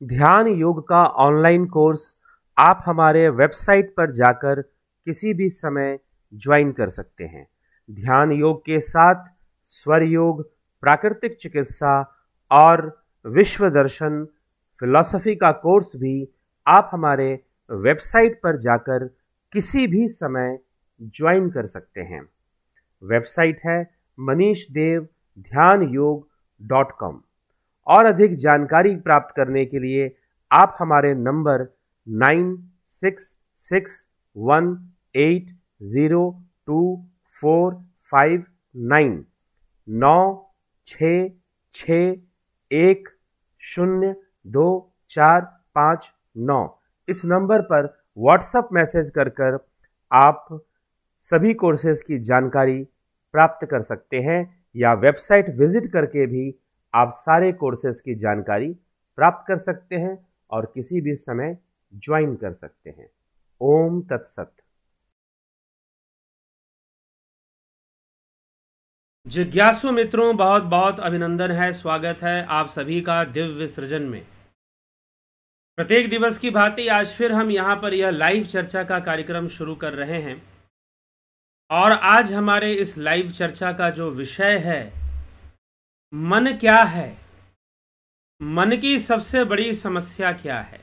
ध्यान योग का ऑनलाइन कोर्स आप हमारे वेबसाइट पर जाकर किसी भी समय ज्वाइन कर सकते हैं। ध्यान योग के साथ स्वर योग, प्राकृतिक चिकित्सा और विश्व दर्शन फिलॉसफी का कोर्स भी आप हमारे वेबसाइट पर जाकर किसी भी समय ज्वाइन कर सकते हैं। वेबसाइट है manishdev.dhyanयोग.com। और अधिक जानकारी प्राप्त करने के लिए आप हमारे नंबर 9661802459 9661202459 इस नंबर पर व्हाट्सएप मैसेज कर आप सभी कोर्सेज की जानकारी प्राप्त कर सकते हैं, या वेबसाइट विजिट करके भी आप सारे कोर्सेज की जानकारी प्राप्त कर सकते हैं और किसी भी समय ज्वाइन कर सकते हैं। ओम तत्सत। जिज्ञासु मित्रों, बहुत बहुत अभिनंदन है, स्वागत है आप सभी का दिव्य सृजन में। प्रत्येक दिवस की भांति आज फिर हम यहाँ पर यह लाइव चर्चा का कार्यक्रम शुरू कर रहे हैं और आज हमारे इस लाइव चर्चा का जो विषय है, मन क्या है, मन की सबसे बड़ी समस्या क्या है।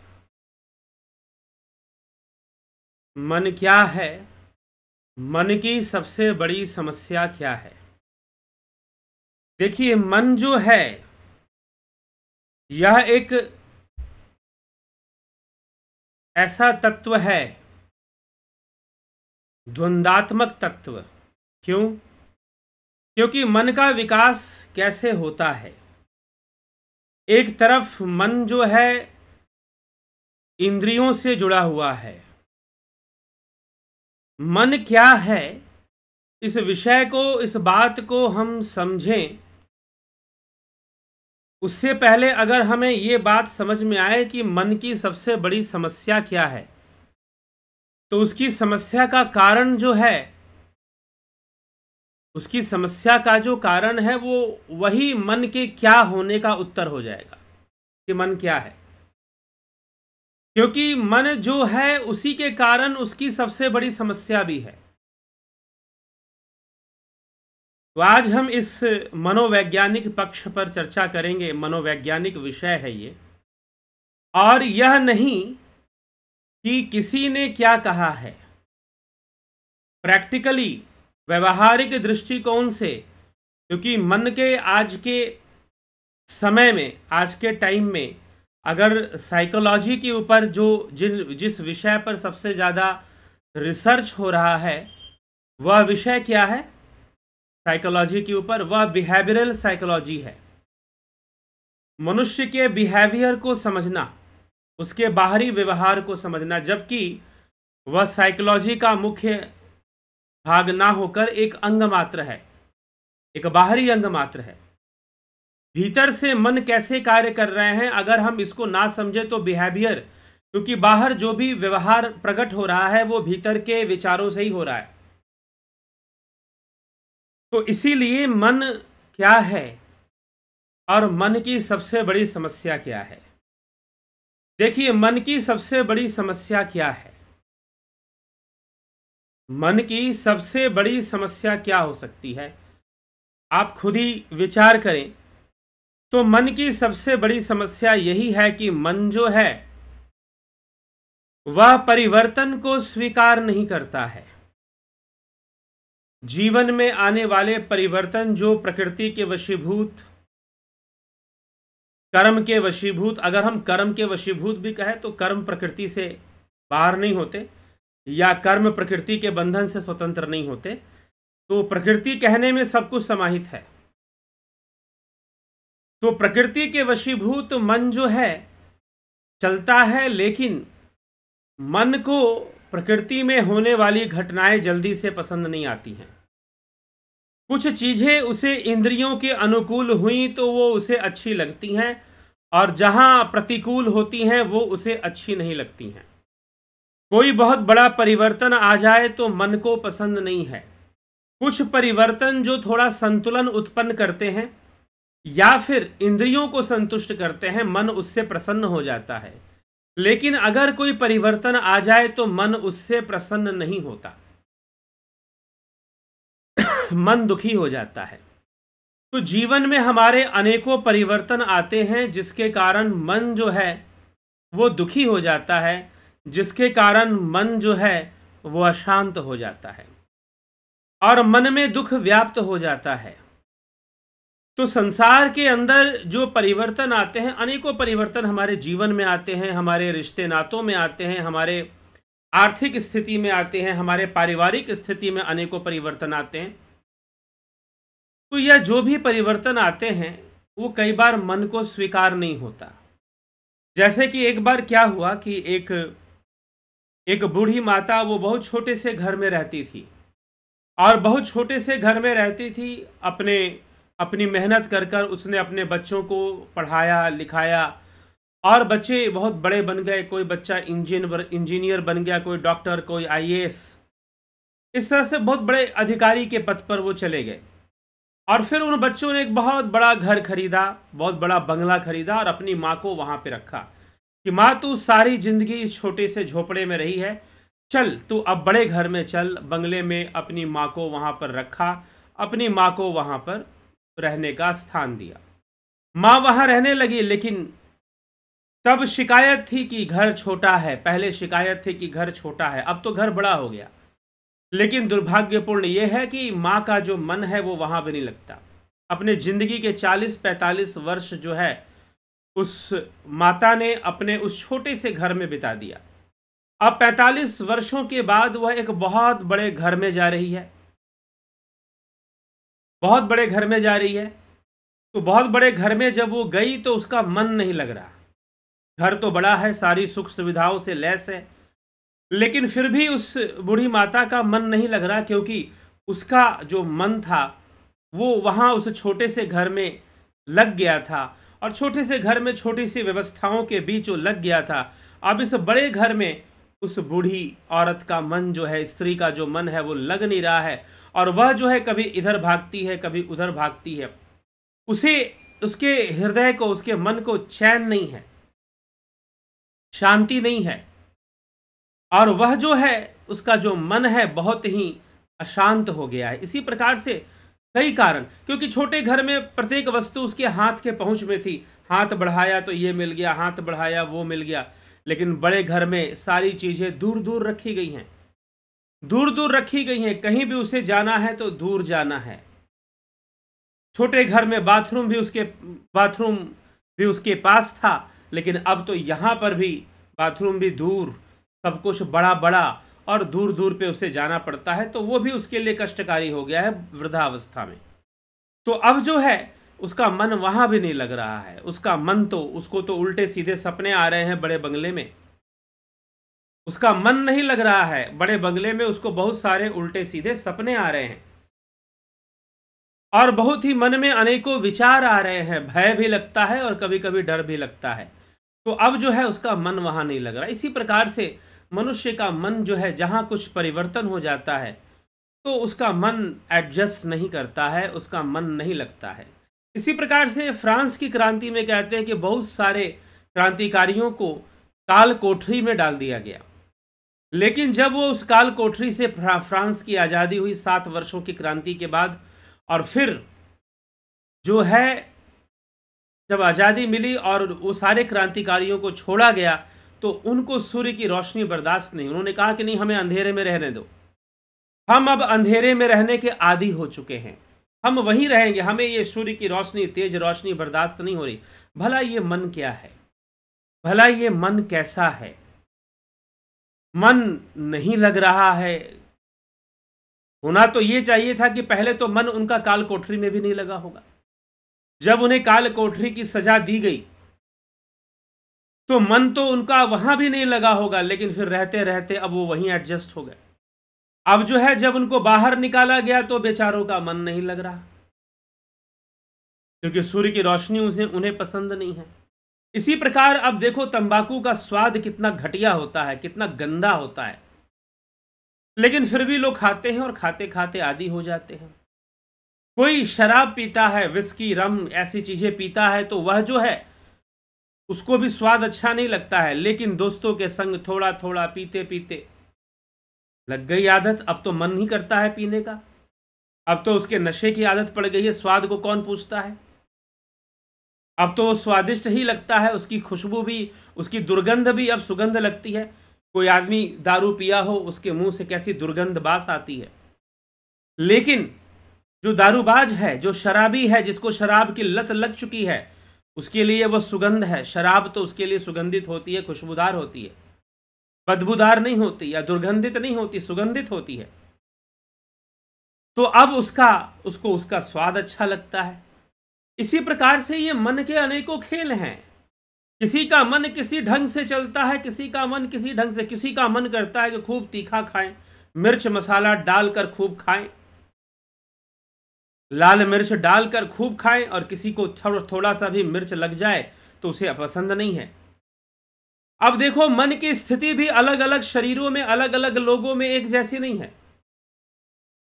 मन क्या है, मन की सबसे बड़ी समस्या क्या है। देखिए, मन जो है यह एक ऐसा तत्व है, द्वंदात्मक तत्व। क्यों? क्योंकि मन का विकास कैसे होता है। एक तरफ मन जो है इंद्रियों से जुड़ा हुआ है। मन क्या है, इस विषय को, इस बात को हम समझें उससे पहले अगर हमें ये बात समझ में आए कि मन की सबसे बड़ी समस्या क्या है, तो उसकी समस्या का कारण जो है, उसकी समस्या का जो कारण है वो वही मन के क्या होने का उत्तर हो जाएगा कि मन क्या है। क्योंकि मन जो है उसी के कारण उसकी सबसे बड़ी समस्या भी है। तो आज हम इस मनोवैज्ञानिक पक्ष पर चर्चा करेंगे। मनोवैज्ञानिक विषय है ये, और यह नहीं कि किसी ने क्या कहा है। प्रैक्टिकली, व्यवहारिक दृष्टिकोण से, क्योंकि मन के आज के समय में, आज के टाइम में अगर साइकोलॉजी के ऊपर जिस विषय पर सबसे ज़्यादा रिसर्च हो रहा है, वह विषय क्या है साइकोलॉजी के ऊपर? वह बिहेवियरल साइकोलॉजी है। मनुष्य के बिहेवियर को समझना, उसके बाहरी व्यवहार को समझना, जबकि वह साइकोलॉजी का मुख्य भाग ना होकर एक अंग मात्र है, एक बाहरी अंग मात्र है। भीतर से मन कैसे कार्य कर रहे हैं अगर हम इसको ना समझे तो बिहेवियर, क्योंकि बाहर जो भी व्यवहार प्रकट हो रहा है वो भीतर के विचारों से ही हो रहा है। तो इसीलिए मन क्या है और मन की सबसे बड़ी समस्या क्या है। देखिए, मन की सबसे बड़ी समस्या क्या है। मन की सबसे बड़ी समस्या क्या हो सकती है, आप खुद ही विचार करें। तो मन की सबसे बड़ी समस्या यही है कि मन जो है वह परिवर्तन को स्वीकार नहीं करता है। जीवन में आने वाले परिवर्तन जो प्रकृति के वशीभूत, कर्म के वशीभूत, अगर हम कर्म के वशीभूत भी कहें तो कर्म प्रकृति से बाहर नहीं होते, या कर्म प्रकृति के बंधन से स्वतंत्र नहीं होते। तो प्रकृति कहने में सब कुछ समाहित है। तो प्रकृति के वशीभूत मन जो है चलता है, लेकिन मन को प्रकृति में होने वाली घटनाएं जल्दी से पसंद नहीं आती हैं। कुछ चीजें उसे इंद्रियों के अनुकूल हुई तो वो उसे अच्छी लगती हैं, और जहां प्रतिकूल होती हैं वो उसे अच्छी नहीं लगती हैं। कोई बहुत बड़ा परिवर्तन आ जाए तो मन को पसंद नहीं है। कुछ परिवर्तन जो थोड़ा संतुलन उत्पन्न करते हैं या फिर इंद्रियों को संतुष्ट करते हैं, मन उससे प्रसन्न हो जाता है। लेकिन अगर कोई परिवर्तन आ जाए तो मन उससे प्रसन्न नहीं होता, मन दुखी हो जाता है। तो जीवन में हमारे अनेकों परिवर्तन आते हैं, जिसके कारण मन जो है वो दुखी हो जाता है, जिसके कारण मन जो है वो अशांत हो जाता है और मन में दुख व्याप्त हो जाता है। तो संसार के अंदर जो परिवर्तन आते हैं, अनेकों परिवर्तन हमारे जीवन में आते हैं, हमारे रिश्ते नातों में आते हैं, हमारे आर्थिक स्थिति में आते हैं, हमारे पारिवारिक स्थिति में अनेकों परिवर्तन आते हैं। तो यह जो भी परिवर्तन आते हैं वो कई बार मन को स्वीकार नहीं होता। जैसे कि एक बार क्या हुआ कि एक बूढ़ी माता, वो बहुत छोटे से घर में रहती थी और बहुत छोटे से घर में रहती थी। अपनी मेहनत कर कर उसने अपने बच्चों को पढ़ाया लिखाया और बच्चे बहुत बड़े बन गए। कोई बच्चा इंजीनियर बन गया, कोई डॉक्टर, कोई आईएएस, इस तरह से बहुत बड़े अधिकारी के पद पर वो चले गए। और फिर उन बच्चों ने एक बहुत बड़ा घर खरीदा, बहुत बड़ा बंगला खरीदा और अपनी माँ को वहाँ पे रखा कि माँ, तू सारी जिंदगी इस छोटे से झोपड़े में रही है, चल तू अब बड़े घर में चल। बंगले में अपनी माँ को वहाँ पर रखा, अपनी माँ को वहाँ पर रहने का स्थान दिया। माँ वहाँ रहने लगी, लेकिन तब शिकायत थी कि घर छोटा है। पहले शिकायत थी कि घर छोटा है, अब तो घर बड़ा हो गया। लेकिन दुर्भाग्यपूर्ण यह है कि माँ का जो मन है वो वहाँ भी नहीं लगता। अपने जिंदगी के 40-45 वर्ष जो है उस माता ने अपने उस छोटे से घर में बिता दिया। अब 45 वर्षों के बाद वह एक बहुत बड़े घर में जा रही है, बहुत बड़े घर में जा रही है। तो बहुत बड़े घर में जब वो गई तो उसका मन नहीं लग रहा। घर तो बड़ा है, सारी सुख सुविधाओं से लैस है, लेकिन फिर भी उस बूढ़ी माता का मन नहीं लग रहा, क्योंकि उसका जो मन था वो वहाँ उस छोटे से घर में लग गया था और छोटे से घर में छोटी सी व्यवस्थाओं के बीच वो लग गया था। अब इस बड़े घर में उस बूढ़ी औरत का मन जो है, स्त्री का जो मन है वो लग नहीं रहा है और वह जो है कभी इधर भागती है, कभी उधर भागती है। उसे, उसके हृदय को, उसके मन को चैन नहीं है, शांति नहीं है और वह जो है, उसका जो मन है बहुत ही अशांत हो गया है। इसी प्रकार से कई कारण, क्योंकि छोटे घर में प्रत्येक वस्तु उसके हाथ के पहुंच में थी। हाथ बढ़ाया तो ये मिल गया, हाथ बढ़ाया वो मिल गया। लेकिन बड़े घर में सारी चीजें दूर दूर रखी गई हैं, दूर दूर रखी गई हैं। कहीं भी उसे जाना है तो दूर जाना है। छोटे घर में बाथरूम भी उसके पास था, लेकिन अब तो यहाँ पर भी बाथरूम भी दूर, सब कुछ बड़ा बड़ा और दूर दूर पे उसे जाना पड़ता है। तो वो भी उसके लिए कष्टकारी हो गया है वृद्धावस्था में। तो अब जो है उसका मन वहाँ भी नहीं लग रहा है। उसका मन तो, उसको तो उल्टे सीधे सपने आ रहे हैं बड़े बंगले में। उसका मन नहीं लग रहा है बड़े बंगले में, उसको बहुत सारे उल्टे सीधे सपने आ रहे हैं और बहुत ही मन में अनेकों विचार आ रहे हैं। भय भी लगता है और कभी कभी डर भी लगता है। तो अब जो है उसका मन वहाँ नहीं लग रहा। इसी प्रकार से मनुष्य का मन जो है, जहाँ कुछ परिवर्तन हो जाता है तो उसका मन एडजस्ट नहीं करता है, उसका मन नहीं लगता है। इसी प्रकार से फ्रांस की क्रांति में कहते हैं कि बहुत सारे क्रांतिकारियों को काल कोठरी में डाल दिया गया। लेकिन जब वो उस काल कोठरी से फ्रांस की आज़ादी हुई 7 वर्षों की क्रांति के बाद, और फिर जो है जब आज़ादी मिली और वो सारे क्रांतिकारियों को छोड़ा गया, तो उनको सूर्य की रोशनी बर्दाश्त नहीं। उन्होंने कहा कि नहीं, हमें अंधेरे में रहने दो, हम अब अंधेरे में रहने के आदी हो चुके हैं, हम वहीं रहेंगे, हमें ये सूर्य की रोशनी, तेज रोशनी बर्दाश्त नहीं हो रही। भला ये मन क्या है, भला ये मन कैसा है? मन नहीं लग रहा है। होना तो ये चाहिए था कि पहले तो मन उनका काल कोठरी में भी नहीं लगा होगा। जब उन्हें काल कोठरी की सजा दी गई तो मन तो उनका वहां भी नहीं लगा होगा, लेकिन फिर रहते रहते अब वो वहीं एडजस्ट हो गए। अब जो है जब उनको बाहर निकाला गया तो बेचारों का मन नहीं लग रहा, क्योंकि सूर्य की रोशनी उन्हें पसंद नहीं है। इसी प्रकार अब देखो, तंबाकू का स्वाद कितना घटिया होता है, कितना गंदा होता है, लेकिन फिर भी लोग खाते हैं और खाते खाते आदी हो जाते हैं। कोई शराब पीता है, विस्की, रम, ऐसी चीजें पीता है, तो वह जो है उसको भी स्वाद अच्छा नहीं लगता है, लेकिन दोस्तों के संग थोड़ा थोड़ा पीते पीते लग गई आदत, अब तो मन नहीं करता है पीने का, अब तो उसके नशे की आदत पड़ गई है, स्वाद को कौन पूछता है, अब तो वो स्वादिष्ट ही लगता है, उसकी खुशबू भी, उसकी दुर्गंध भी अब सुगंध लगती है। कोई आदमी दारू पिया हो, उसके मुंह से कैसी दुर्गंध बास आती है, लेकिन जो दारूबाज है, जो शराबी है, जिसको शराब की लत लग चुकी है, उसके लिए वह सुगंध है। शराब तो उसके लिए सुगंधित होती है, खुशबूदार होती है, बदबूदार नहीं होती या दुर्गंधित नहीं होती, सुगंधित होती है। तो अब उसको उसका स्वाद अच्छा लगता है। इसी प्रकार से ये मन के अनेकों खेल हैं। किसी का मन किसी ढंग से चलता है, किसी का मन किसी ढंग से, किसी का मन करता है कि खूब तीखा खाएं, मिर्च मसाला डालकर खूब खाएं, लाल मिर्च डालकर खूब खाएं, और किसी को थोड़ा सा भी मिर्च लग जाए तो उसे पसंद नहीं है। अब देखो, मन की स्थिति भी अलग अलग शरीरों में, अलग अलग लोगों में एक जैसी नहीं है,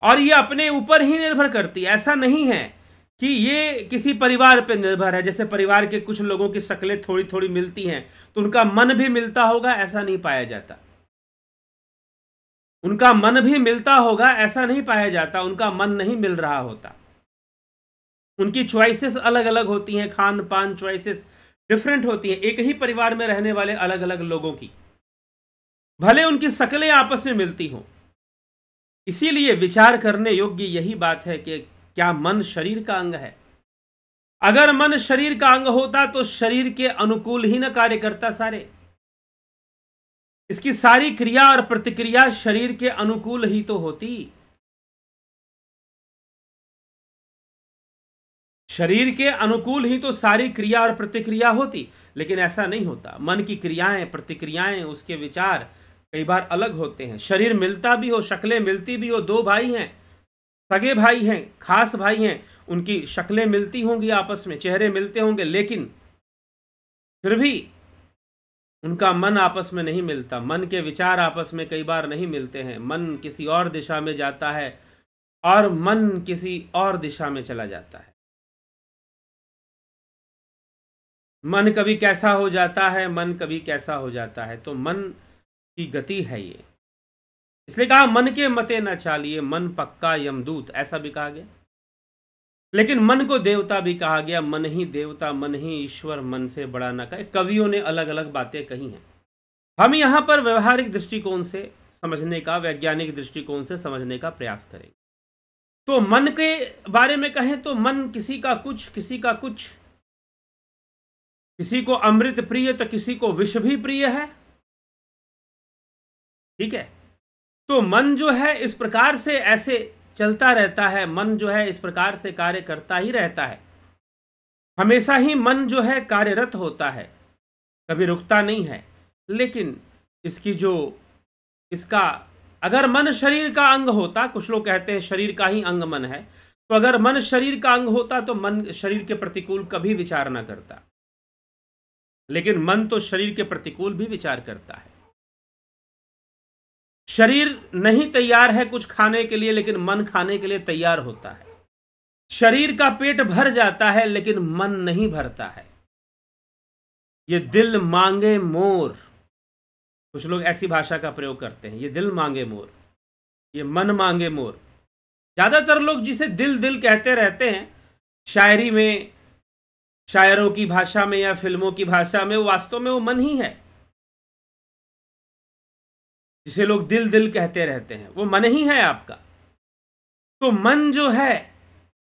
और ये अपने ऊपर ही निर्भर करती है। ऐसा नहीं है कि ये किसी परिवार पर निर्भर है, जैसे परिवार के कुछ लोगों की शक्लें थोड़ी थोड़ी मिलती हैं तो उनका मन भी मिलता होगा, ऐसा नहीं पाया जाता। उनका मन भी मिलता होगा, ऐसा नहीं पाया जाता, उनका मन नहीं मिल रहा होता। उनकी चॉइसेस अलग अलग होती हैं, खान पान चॉइसेस डिफरेंट होती हैं, एक ही परिवार में रहने वाले अलग अलग लोगों की, भले उनकी शक्लें आपस में मिलती हों। इसीलिए विचार करने योग्य यही बात है कि क्या मन शरीर का अंग है? अगर मन शरीर का अंग होता तो शरीर के अनुकूल ही न कार्य करता सारे। इसकी सारी क्रिया और प्रतिक्रिया शरीर के अनुकूल ही तो होती। शरीर के अनुकूल ही तो सारी क्रिया और प्रतिक्रिया होती, लेकिन ऐसा नहीं होता। मन की क्रियाएं, प्रतिक्रियाएं, उसके विचार कई बार अलग होते हैं। शरीर मिलता भी हो, शक्लें मिलती भी हो, दो भाई हैं, सगे भाई हैं, खास भाई हैं, उनकी शक्लें मिलती होंगी, आपस में चेहरे मिलते होंगे, लेकिन फिर भी उनका मन आपस में नहीं मिलता। मन के विचार आपस में कई बार नहीं मिलते हैं। मन किसी और दिशा में जाता है और मन किसी और दिशा में चला जाता है। मन कभी कैसा हो जाता है, मन कभी कैसा हो जाता है, तो मन की गति है ये। इसलिए कहा मन के मते न चालिए, मन पक्का यमदूत, ऐसा भी कहा गया। लेकिन मन को देवता भी कहा गया, मन ही देवता, मन ही ईश्वर, मन से बड़ा न कहे। कवियों ने अलग अलग बातें कही हैं। हम यहाँ पर व्यवहारिक दृष्टिकोण से समझने का, वैज्ञानिक दृष्टिकोण से समझने का प्रयास करेंगे। तो मन के बारे में कहें तो मन किसी का कुछ, किसी का कुछ, किसी को अमृत प्रिय तो किसी को विष भी प्रिय है। ठीक है, तो मन जो है इस प्रकार से ऐसे चलता रहता है, मन जो है इस प्रकार से कार्य करता ही रहता है। हमेशा ही मन जो है कार्यरत होता है, कभी रुकता नहीं है। लेकिन इसका अगर मन शरीर का अंग होता, कुछ लोग कहते हैं शरीर का ही अंग मन है, तो अगर मन शरीर का अंग होता तो मन शरीर के प्रतिकूल कभी विचार ना करता। लेकिन मन तो शरीर के प्रतिकूल भी विचार करता है। शरीर नहीं तैयार है कुछ खाने के लिए, लेकिन मन खाने के लिए तैयार होता है। शरीर का पेट भर जाता है, लेकिन मन नहीं भरता है। ये दिल मांगे मोर, कुछ लोग ऐसी भाषा का प्रयोग करते हैं, ये दिल मांगे मोर, ये मन मांगे मोर। ज्यादातर लोग जिसे दिल दिल कहते रहते हैं शायरी में, शायरों की भाषा में या फिल्मों की भाषा में, वास्तव में वो मन ही है। जिसे लोग दिल दिल कहते रहते हैं वो मन ही है आपका। तो मन जो है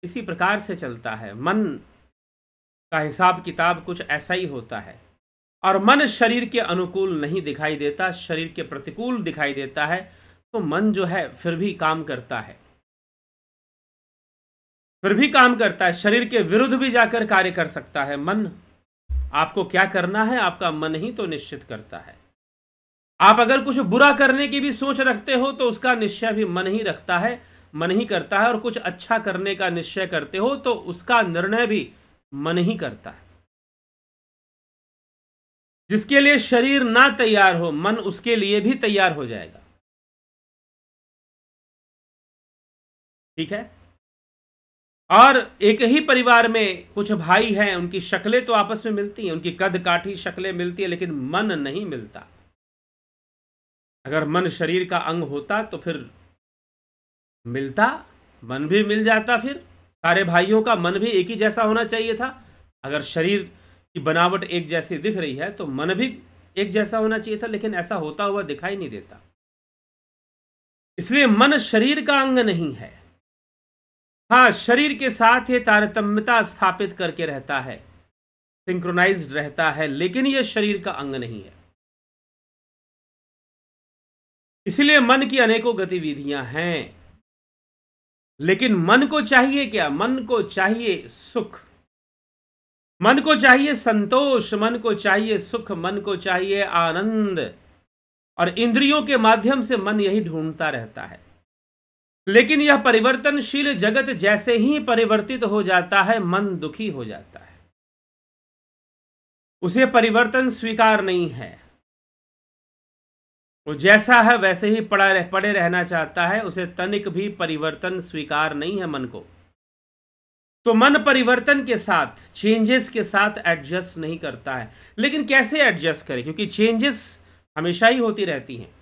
इसी प्रकार से चलता है। मन का हिसाब किताब कुछ ऐसा ही होता है। और मन शरीर के अनुकूल नहीं दिखाई देता, शरीर के प्रतिकूल दिखाई देता है। तो मन जो है फिर भी काम करता है, फिर भी काम करता है, शरीर के विरुद्ध भी जाकर कार्य कर सकता है। मन आपको क्या करना है, आपका मन ही तो निश्चित करता है। आप अगर कुछ बुरा करने की भी सोच रखते हो तो उसका निश्चय भी मन ही रखता है, मन ही करता है। और कुछ अच्छा करने का निश्चय करते हो तो उसका निर्णय भी मन ही करता है। जिसके लिए शरीर ना तैयार हो, मन उसके लिए भी तैयार हो जाएगा। ठीक है। और एक ही परिवार में कुछ भाई हैं, उनकी शक्लें तो आपस में मिलती हैं, उनकी कद काठी शक्लें मिलती हैं, लेकिन मन नहीं मिलता। अगर मन शरीर का अंग होता तो फिर मिलता, मन भी मिल जाता। फिर सारे भाइयों का मन भी एक ही जैसा होना चाहिए था। अगर शरीर की बनावट एक जैसी दिख रही है तो मन भी एक जैसा होना चाहिए था, लेकिन ऐसा होता हुआ दिखाई नहीं देता। इसलिए मन शरीर का अंग नहीं है। हाँ, शरीर के साथ ये तारतम्यता स्थापित करके रहता है, सिंक्रोनाइज्ड रहता है, लेकिन यह शरीर का अंग नहीं है। इसलिए मन की अनेकों गतिविधियां हैं, लेकिन मन को चाहिए क्या? मन को चाहिए सुख, मन को चाहिए संतोष, मन को चाहिए सुख, मन को चाहिए आनंद। और इंद्रियों के माध्यम से मन यही ढूंढता रहता है। लेकिन यह परिवर्तनशील जगत जैसे ही परिवर्तित हो जाता है, मन दुखी हो जाता है। उसे परिवर्तन स्वीकार नहीं है, वो जैसा है वैसे ही पड़े रहना चाहता है। उसे तनिक भी परिवर्तन स्वीकार नहीं है मन को। तो मन परिवर्तन के साथ, चेंजेस के साथ एडजस्ट नहीं करता है। लेकिन कैसे एडजस्ट करे? क्योंकि चेंजेस हमेशा ही होती रहती हैं।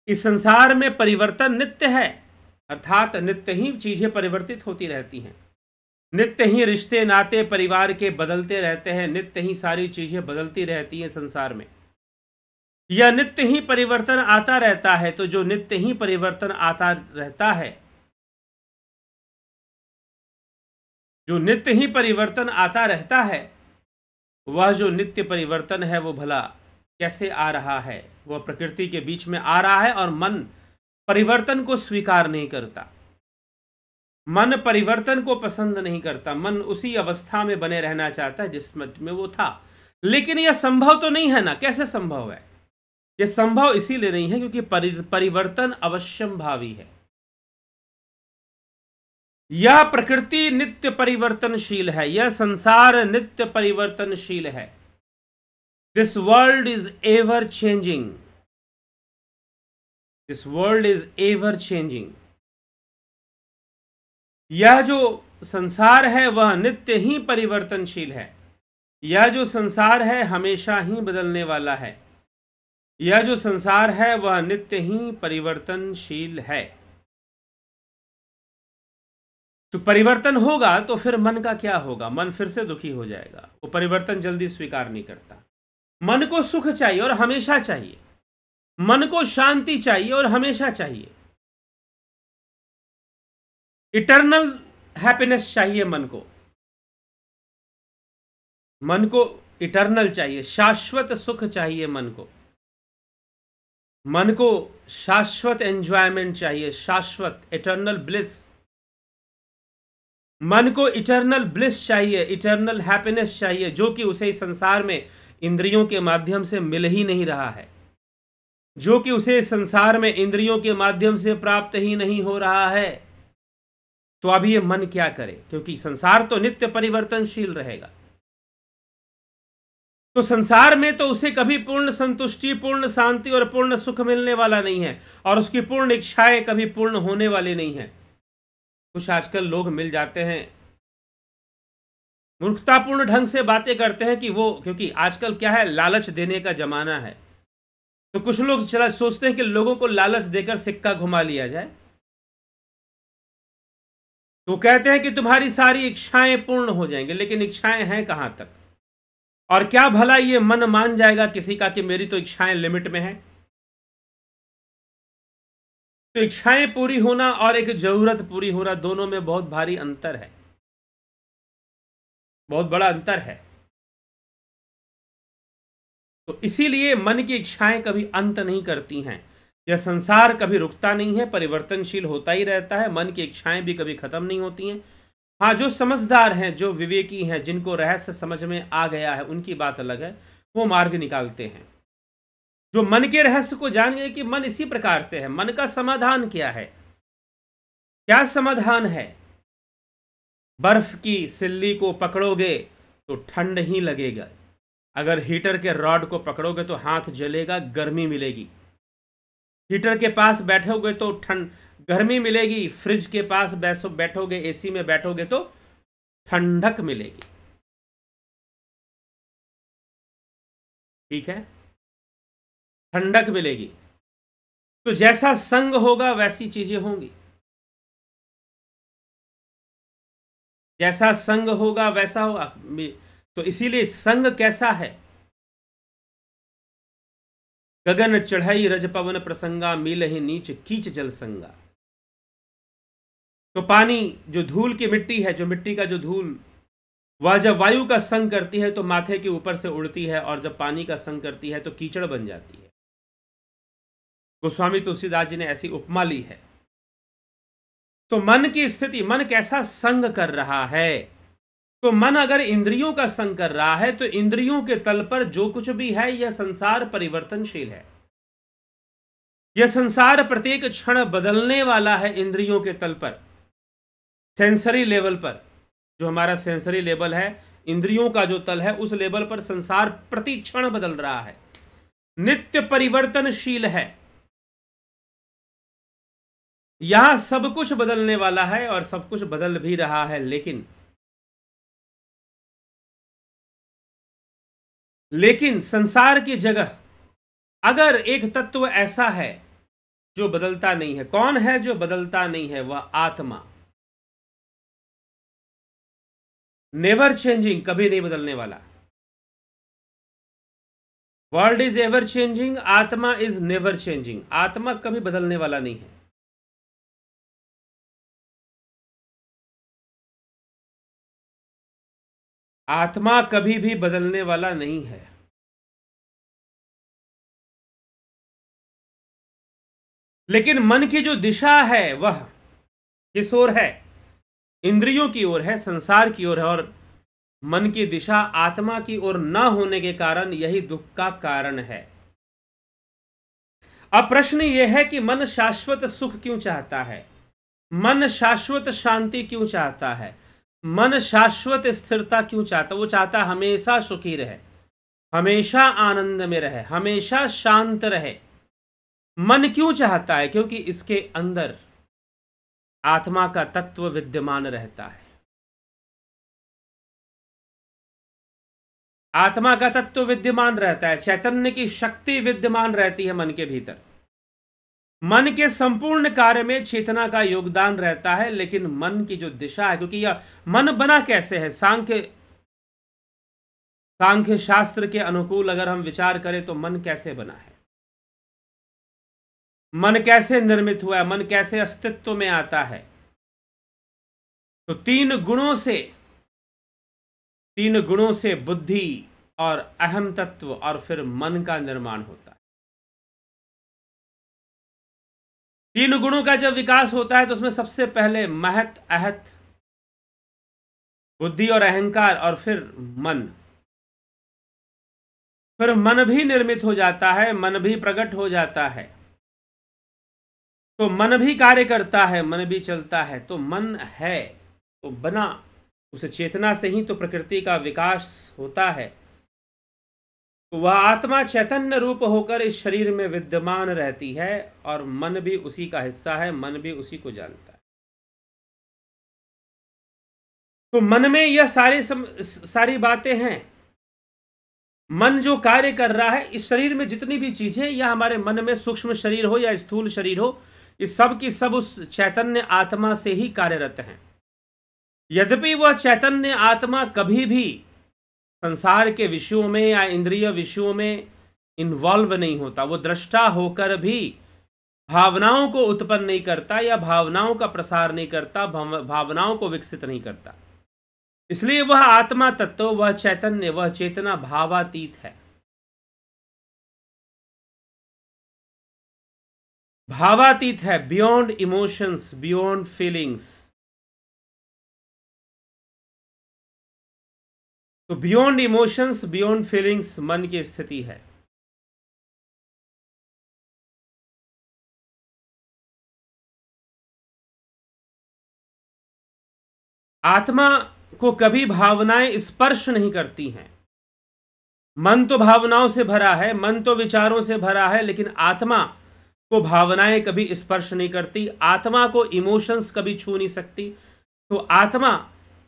इस संसार में परिवर्तन नित्य है, अर्थात नित्य ही चीजें परिवर्तित होती रहती हैं। नित्य ही रिश्ते नाते परिवार के बदलते रहते हैं, नित्य ही सारी चीजें बदलती रहती हैं संसार में। यह नित्य ही परिवर्तन आता रहता है। तो जो नित्य ही परिवर्तन आता रहता है, जो नित्य ही परिवर्तन आता रहता है, वह जो नित्य परिवर्तन है वो भला कैसे आ रहा है? वह प्रकृति के बीच में आ रहा है और मन परिवर्तन को स्वीकार नहीं करता। मन परिवर्तन को पसंद नहीं करता। मन उसी अवस्था में बने रहना चाहता है जिसमें वो था। लेकिन यह संभव तो नहीं है ना। कैसे संभव है? यह संभव इसीलिए नहीं है क्योंकि परिवर्तन अवश्यंभावी है। यह प्रकृति नित्य परिवर्तनशील है, यह संसार नित्य परिवर्तनशील है। This world is ever changing, this world is ever changing. यह जो संसार है वह नित्य ही परिवर्तनशील है। यह जो संसार है हमेशा ही बदलने वाला है। यह जो संसार है वह नित्य ही परिवर्तनशील है। तो परिवर्तन होगा तो फिर मन का क्या होगा? मन फिर से दुखी हो जाएगा। वो परिवर्तन जल्दी स्वीकार नहीं करता। मन को सुख चाहिए और हमेशा चाहिए। मन को शांति चाहिए और हमेशा चाहिए। इटर्नल हैप्पीनेस चाहिए मन को। मन को इटर्नल चाहिए, शाश्वत सुख चाहिए मन को। मन को शाश्वत एंजॉयमेंट चाहिए, शाश्वत इटर्नल ब्लिस। मन को इटर्नल ब्लिस चाहिए, इटर्नल हैप्पीनेस चाहिए, जो कि उसे इस संसार में इंद्रियों के माध्यम से मिल ही नहीं रहा है, जो कि उसे इस संसार में इंद्रियों के माध्यम से प्राप्त ही नहीं हो रहा है। तो अब ये मन क्या करे? क्योंकि संसार तो नित्य परिवर्तनशील रहेगा। तो संसार में तो उसे कभी पूर्ण संतुष्टि, पूर्ण शांति और पूर्ण सुख मिलने वाला नहीं है, और उसकी पूर्ण इच्छाएं कभी पूर्ण होने वाली नहीं है। कुछ आजकल लोग मिल जाते हैं, मूर्खतापूर्ण ढंग से बातें करते हैं कि वो, क्योंकि आजकल क्या है, लालच देने का जमाना है। तो कुछ लोग चला सोचते हैं कि लोगों को लालच देकर सिक्का घुमा लिया जाए। तो कहते हैं कि तुम्हारी सारी इच्छाएं पूर्ण हो जाएंगे, लेकिन इच्छाएं हैं कहां तक? और क्या भला ये मन मान जाएगा किसी का कि मेरी तो इच्छाएं लिमिट में है? तो इच्छाएं पूरी होना और एक जरूरत पूरी होना, दोनों में बहुत भारी अंतर है, बहुत बड़ा अंतर है। तो इसीलिए मन की इच्छाएं कभी अंत नहीं करती हैं। यह संसार कभी रुकता नहीं है, परिवर्तनशील होता ही रहता है। मन की इच्छाएं भी कभी खत्म नहीं होती हैं। हाँ, जो समझदार हैं, जो विवेकी हैं, जिनको रहस्य समझ में आ गया है, उनकी बात अलग है, वो मार्ग निकालते हैं। जो मन के रहस्य को जान गए कि मन इसी प्रकार से है, मन का समाधान क्या है? क्या समाधान है? बर्फ की सिल्ली को पकड़ोगे तो ठंड ही लगेगा, अगर हीटर के रॉड को पकड़ोगे तो हाथ जलेगा, गर्मी मिलेगी। हीटर के पास बैठोगे तो ठंड गर्मी मिलेगी, फ्रिज के पास बैठोगे, एसी में बैठोगे तो ठंडक मिलेगी। ठीक है, ठंडक मिलेगी। तो जैसा संग होगा वैसी चीजें होंगी, जैसा संग होगा वैसा होगा। तो इसीलिए संग कैसा है? गगन चढ़ाई रज पवन प्रसंगा, मिल ही नीच कीच जल संगा। तो पानी जो धूल की मिट्टी है, जो मिट्टी का जो धूल, वह जब वायु का संग करती है तो माथे के ऊपर से उड़ती है, और जब पानी का संग करती है तो कीचड़ बन जाती है। गोस्वामी तुलसीदास जी ने ऐसी उपमा ली है। तो मन की स्थिति, मन कैसा संग कर रहा है? तो मन अगर इंद्रियों का संग कर रहा है तो इंद्रियों के तल पर जो कुछ भी है यह संसार परिवर्तनशील है। यह संसार प्रत्येक क्षण बदलने वाला है। इंद्रियों के तल पर, सेंसरी लेवल पर, जो हमारा सेंसरी लेवल है, इंद्रियों का जो तल है, उस लेवल पर संसार प्रति क्षण बदल रहा है, नित्य परिवर्तनशील है। यहां सब कुछ बदलने वाला है और सब कुछ बदल भी रहा है। लेकिन संसार की जगह अगर एक तत्व ऐसा है जो बदलता नहीं है, कौन है जो बदलता नहीं है? वह आत्मा। नेवर चेंजिंग, कभी नहीं बदलने वाला। वर्ल्ड इज एवर चेंजिंग, आत्मा इज नेवर चेंजिंग। आत्मा कभी बदलने वाला नहीं है। आत्मा कभी भी बदलने वाला नहीं है। लेकिन मन की जो दिशा है वह किस ओर है? इंद्रियों की ओर है, संसार की ओर है। और मन की दिशा आत्मा की ओर न होने के कारण यही दुख का कारण है। अब प्रश्न यह है कि मन शाश्वत सुख क्यों चाहता है? मन शाश्वत शांति क्यों चाहता है? मन शाश्वत स्थिरता क्यों चाहता? वो चाहता हमेशा सुखी रहे, हमेशा आनंद में रहे, हमेशा शांत रहे। मन क्यों चाहता है? क्योंकि इसके अंदर आत्मा का तत्व विद्यमान रहता है। आत्मा का तत्व विद्यमान रहता है, चैतन्य की शक्ति विद्यमान रहती है मन के भीतर। मन के संपूर्ण कार्य में चेतना का योगदान रहता है। लेकिन मन की जो दिशा है, क्योंकि यह मन बना कैसे है? सांख्य शास्त्र के अनुकूल अगर हम विचार करें तो मन कैसे बना है, मन कैसे निर्मित हुआ है, मन कैसे अस्तित्व में आता है? तो तीन गुणों से बुद्धि और अहम तत्व और फिर मन का निर्माण होता है। तीन गुणों का जब विकास होता है तो उसमें सबसे पहले महत, अहत, बुद्धि और अहंकार, और फिर मन। फिर मन भी निर्मित हो जाता है, मन भी प्रकट हो जाता है। तो मन भी कार्य करता है, मन भी चलता है। तो मन है तो बना, उस चेतना से ही तो प्रकृति का विकास होता है। तो वह आत्मा चैतन्य रूप होकर इस शरीर में विद्यमान रहती है और मन भी उसी का हिस्सा है, मन भी उसी को जानता है। तो मन में यह सारी बातें हैं। मन जो कार्य कर रहा है, इस शरीर में जितनी भी चीजें, या हमारे मन में सूक्ष्म शरीर हो या स्थूल शरीर हो, इस सब की सब उस चैतन्य आत्मा से ही कार्यरत हैं। यद्यपि वह चैतन्य आत्मा कभी भी संसार के विषयों में या इंद्रिय विषयों में इन्वॉल्व नहीं होता। वो दृष्टा होकर भी भावनाओं को उत्पन्न नहीं करता या भावनाओं का प्रसार नहीं करता, भावनाओं को विकसित नहीं करता। इसलिए वह आत्मा तत्व, वह चैतन्य, वह चेतना भावातीत है। भावातीत है, बियॉन्ड इमोशंस, बियॉन्ड फीलिंग्स। तो बियॉन्ड इमोशंस, बियॉन्ड फीलिंग्स मन की स्थिति है। आत्मा को कभी भावनाएं स्पर्श नहीं करती हैं। मन तो भावनाओं से भरा है, मन तो विचारों से भरा है, लेकिन आत्मा को भावनाएं कभी स्पर्श नहीं करती, आत्मा को इमोशंस कभी छू नहीं सकती। तो आत्मा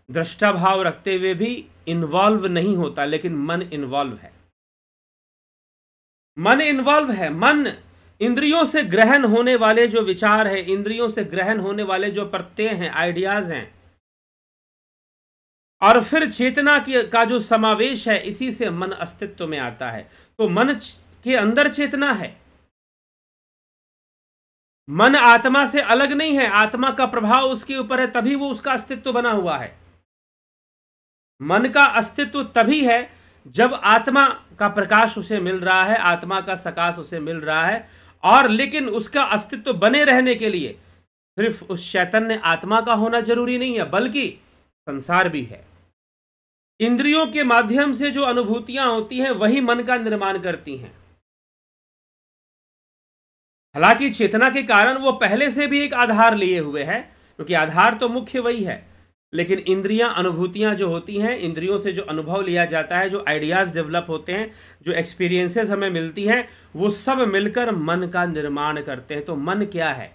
दृष्टा भाव रखते हुए भी इन्वॉल्व नहीं होता, लेकिन मन इन्वॉल्व है। मन इन्वॉल्व है। मन इंद्रियों से ग्रहण होने वाले जो विचार है, इंद्रियों से ग्रहण होने वाले जो प्रत्यय हैं, आइडियाज हैं, और फिर चेतना का जो समावेश है, इसी से मन अस्तित्व में आता है। तो मन के अंदर चेतना है। मन आत्मा से अलग नहीं है, आत्मा का प्रभाव उसके ऊपर है, तभी वो उसका अस्तित्व बना हुआ है। मन का अस्तित्व तभी है जब आत्मा का प्रकाश उसे मिल रहा है, आत्मा का सकाश उसे मिल रहा है। और लेकिन उसका अस्तित्व बने रहने के लिए सिर्फ उस चैतन्य आत्मा का होना जरूरी नहीं है, बल्कि संसार भी है। इंद्रियों के माध्यम से जो अनुभूतियां होती हैं वही मन का निर्माण करती हैं। हालांकि चेतना के कारण वो पहले से भी एक आधार लिए हुए है, क्योंकि आधार तो मुख्य वही है, लेकिन इंद्रियां, अनुभूतियां जो होती हैं, इंद्रियों से जो अनुभव लिया जाता है, जो आइडियाज डेवलप होते हैं, जो एक्सपीरियंसेस हमें मिलती हैं, वो सब मिलकर मन का निर्माण करते हैं। तो मन क्या है?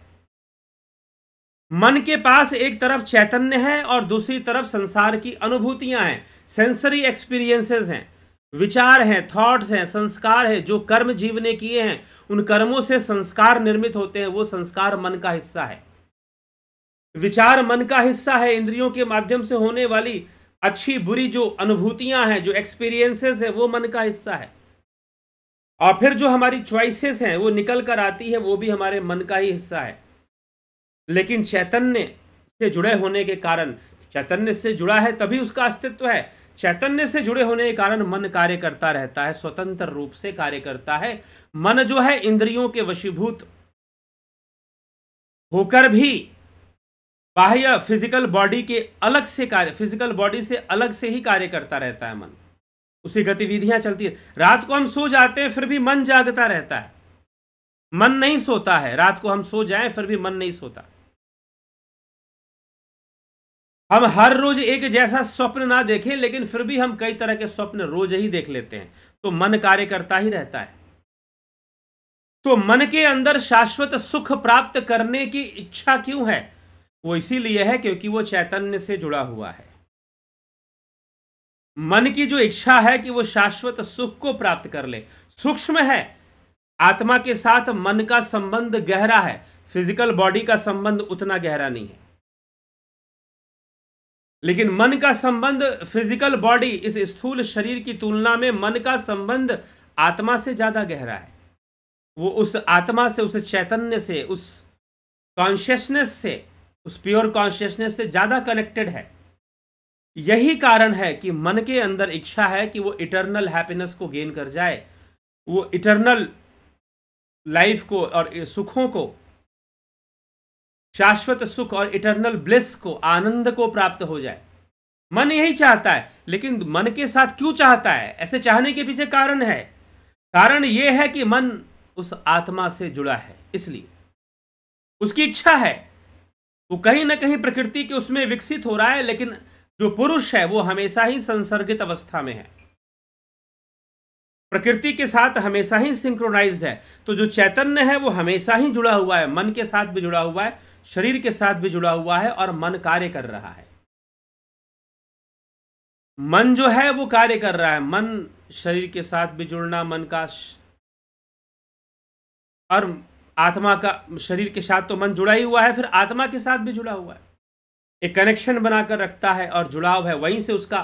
मन के पास एक तरफ चैतन्य है और दूसरी तरफ संसार की अनुभूतियां हैं, सेंसरी एक्सपीरियंसेस हैं, विचार हैं, थॉट्स हैं, संस्कार है। जो कर्म जीव ने किए हैं, उन कर्मों से संस्कार निर्मित होते हैं, वो संस्कार मन का हिस्सा है। विचार मन का हिस्सा है। इंद्रियों के माध्यम से होने वाली अच्छी बुरी जो अनुभूतियां हैं, जो एक्सपीरियंसेस हैं, वो मन का हिस्सा है। और फिर जो हमारी चॉइसेस हैं वो निकल कर आती है, वो भी हमारे मन का ही हिस्सा है। लेकिन चैतन्य से जुड़े होने के कारण, चैतन्य से जुड़ा है तभी उसका अस्तित्व है। चैतन्य से जुड़े होने के कारण मन कार्य करता रहता है, स्वतंत्र रूप से कार्य करता है। मन जो है इंद्रियों के वशीभूत होकर भी बाह्य फिजिकल बॉडी के अलग से कार्य, फिजिकल बॉडी से अलग से ही कार्य करता रहता है। मन, उसी गतिविधियां चलती है। रात को हम सो जाते हैं फिर भी मन जागता रहता है, मन नहीं सोता है। रात को हम सो जाएं फिर भी मन नहीं सोता। हम हर रोज एक जैसा स्वप्न ना देखें, लेकिन फिर भी हम कई तरह के स्वप्न रोज ही देख लेते हैं। तो मन कार्य करता ही रहता है। तो मन के अंदर शाश्वत सुख प्राप्त करने की इच्छा क्यों है? वो इसीलिए है क्योंकि वो चैतन्य से जुड़ा हुआ है। मन की जो इच्छा है कि वो शाश्वत सुख को प्राप्त कर ले, सूक्ष्म है। आत्मा के साथ मन का संबंध गहरा है, फिजिकल बॉडी का संबंध उतना गहरा नहीं है। लेकिन मन का संबंध फिजिकल बॉडी, इस स्थूल शरीर की तुलना में मन का संबंध आत्मा से ज्यादा गहरा है। वो उस आत्मा से, उस चैतन्य से, उस कॉन्शियसनेस से, उस प्योर कॉन्शियसनेस से ज्यादा कनेक्टेड है। यही कारण है कि मन के अंदर इच्छा है कि वो इटर्नल हैप्पीनेस को गेन कर जाए, वो इटर्नल लाइफ को और सुखों को, शाश्वत सुख और इटर्नल ब्लिस को, आनंद को प्राप्त हो जाए। मन यही चाहता है। लेकिन मन के साथ क्यों चाहता है? ऐसे चाहने के पीछे कारण है। कारण यह है कि मन उस आत्मा से जुड़ा है, इसलिए उसकी इच्छा है। वो कहीं ना कहीं प्रकृति के उसमें विकसित हो रहा है, लेकिन जो पुरुष है वो हमेशा ही संसर्गित अवस्था में है, प्रकृति के साथ हमेशा ही सिंक्रोनाइज्ड है। तो जो चैतन्य है वो हमेशा ही जुड़ा हुआ है, मन के साथ भी जुड़ा हुआ है, शरीर के साथ भी जुड़ा हुआ है, और मन कार्य कर रहा है। मन जो है वो कार्य कर रहा है। मन शरीर के साथ भी जुड़ना, मन का और आत्मा का, शरीर के साथ तो मन जुड़ा ही हुआ है, फिर आत्मा के साथ भी जुड़ा हुआ है, एक कनेक्शन बनाकर रखता है और जुड़ाव है, वहीं से उसका